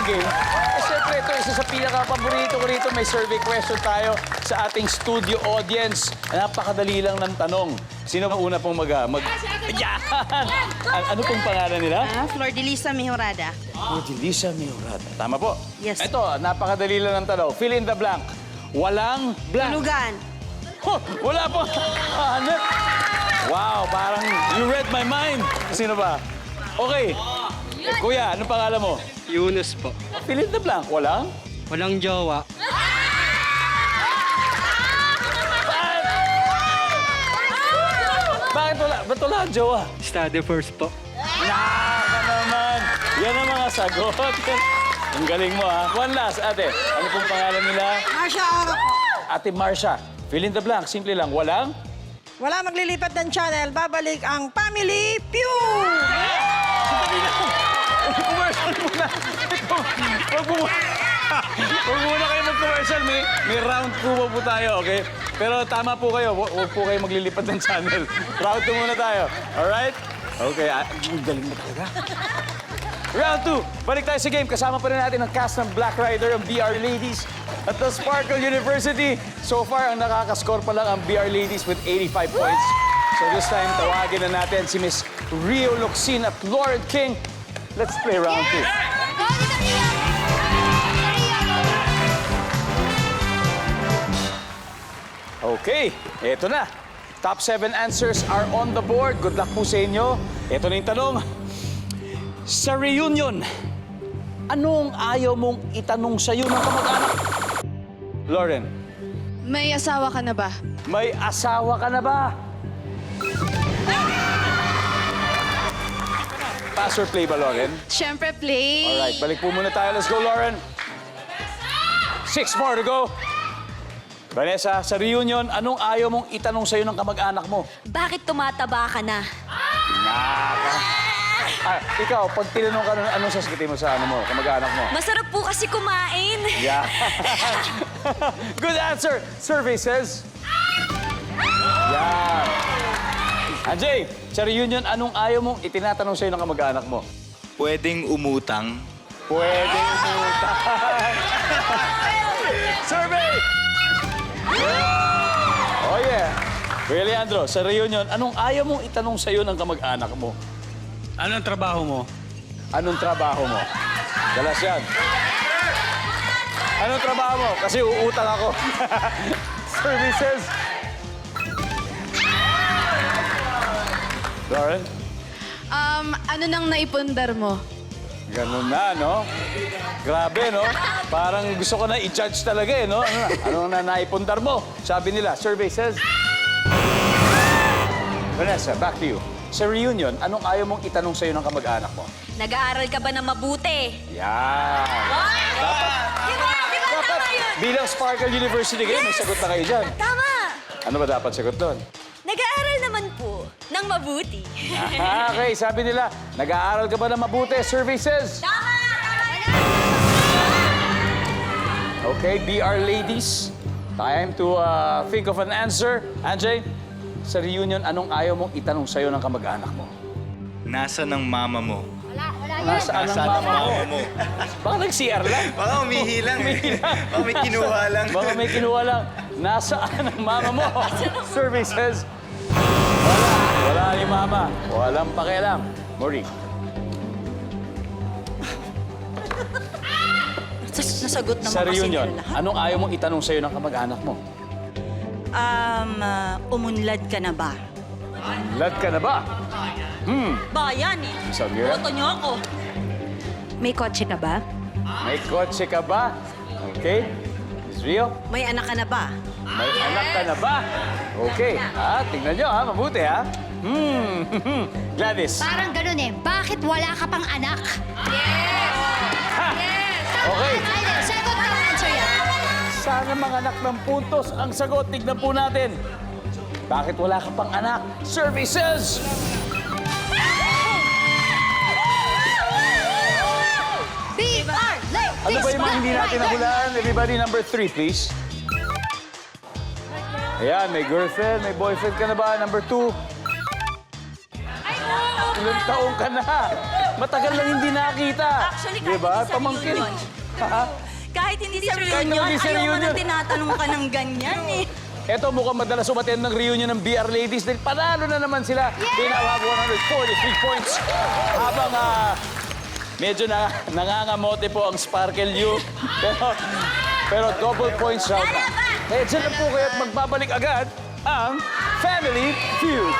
game. Siyempre, ito isa sa pinaka-paborito ko rito. May survey question tayo sa ating studio audience. Napakadali lang ng tanong. Sino ang una pong Yan! Ano pong pangalan nila? Flor de Lisa Mejorada. Lisa Mejorada. Tama po. Yes. Ito, napakadali lang ng tanong. Fill in the blank. Walang blank. Tulugan. Oh, wala po. Hanep. Wow, parang you read my mind. Sino ba? Okay. Kuya, anong pangalan mo? Yunus po. Fill in the blank. Walang? Walang jowa. Bakit wala? Ba't wala ang jowa? Study first po. Ka naman. Yan ang mga sagot. Ang galing mo, ha? One last, ate. Ano pong pangalan nila? Marsha Oro po. Ate Marsha. Fill in the blank. Simple lang. Walang? Wala maglilipat ng channel, babalik ang Family Feud! Commercial muna. Huwag muna kayo mag-commercial. May round po tayo, okay? Pero tama po kayo. Huwag po kayo maglilipat ng channel. Round 2 muna tayo. Alright? Okay. Ang galing mo talaga. Round 2. Balik tayo sa game. Kasama pa rin natin ang cast ng Black Rider, ang BR Ladies at the Sparkle University. So far, ang nakakascore pa lang ang BR Ladies with 85 points. So this time, tawagin na natin si Miss Rio Locsin at Lauren King. Let's play round 2. Okay, eto na. Top 7 answers are on the board. Good luck po sa inyo. Eto na yung tanong. Sa reunion, anong ayaw mong itanong sa'yo ng kamag-anak? Lauren, May asawa ka na ba? may asawa ka na ba? Pass or play ba, Lauren? Siyempre, play. Alright, balik po muna tayo. Let's go, Lauren. 6 more to go. Vanessa, sa reunion, anong ayaw mong itanong sa'yo ng kamag-anak mo? Bakit tumataba ka na? Ikaw, pag tinanong ka, anong sasagutin mo sa kamag-anak mo? Masarap po kasi kumain. Yeah. Good answer. Survey says. Yeah. Anjay, sa reunion, anong ayaw mong itinatanong sa'yo ng kamag-anak mo? Pwedeng umutang. Pwede umutang. Survey! Oh yeah. Kuya Leandro, sa reunion, anong ayaw mong itanong sa'yo ng kamag-anak mo? Anong trabaho mo? Anong trabaho mo? Dalas yan. Anong trabaho mo? Kasi uutang ako. Services. Lauren? Ano nang naipundar mo? Ganun na, no? Grabe, no? Parang gusto ko na i-judge talaga, eh, no? Ano na naipundar mo? Sabi nila, survey says... Vanessa, back to you. Sa reunion, anong ayaw mong itanong sa'yo ng kamag-anak mo? Nag-aaral ka ba ng mabuti? Yan. Di ba? Tama yun? Bilang Sparkle University kayo, may sagot na kayo dyan. Tama. Ano ba dapat sagot doon? Nag-aaral naman po ng mabuti. Okay, sabi nila, nag-aaral ka ba na mabuti? Survey says... Tama! Okay, BR ladies, time to think of an answer. Anjay, sa reunion, anong ayaw mong itanong sa'yo ng kamag-anak mo? Nasa ng mama mo? Nasaan ang mama mo? Baka nag-CR lang. Baka umihi lang. Baka may kinuha lang. Baka may kinuha lang. Nasaan ang mama mo? Survey says... Wala ni mama. Walang pakialam. Maureen. Nasagot naman Sa kasi reunion, nila lahat. anong ayaw mong itanong sa'yo ng kamag-anak mo? Umunlad ka na ba? Lad ka na ba? Bayan eh. Samira? Boto niyo ako. May kotse ka ba? May kotse ka ba? Okay. Miss Rio? May anak ka na ba? May anak ka na ba? Okay. Tingnan nyo, mabuti, ha? Gladys. Parang ganun eh. Bakit wala ka pang anak? Okay. Second na answer yan. Sana manganak ng puntos ang sagot. Tignan po natin. Bakit wala ka pang anak? Services! BR! Ano ba yung mga hindi natin nahulaan? Everybody, number 3, please. Ayan, may girlfriend, may boyfriend ka na ba? Number 2. Ilang taong ka na. Matagal lang hindi nakita. Actually, kahit Diba? hindi sa Pamangkin. reunion. Ha? Kahit hindi sa Kahit reunion, hindi sa ayaw mo reunion. nang tinatanong ka ng ganyan eh. Eto, mukhang madalas umaten ng reunion ng BR Ladies. Dahil panalo na naman sila. They now have 143 points. Habang medyo nangangamote po ang Sparkle U. Pero double points round. Kaya dyan na po kayo at magbabalik agad ang Family Feud.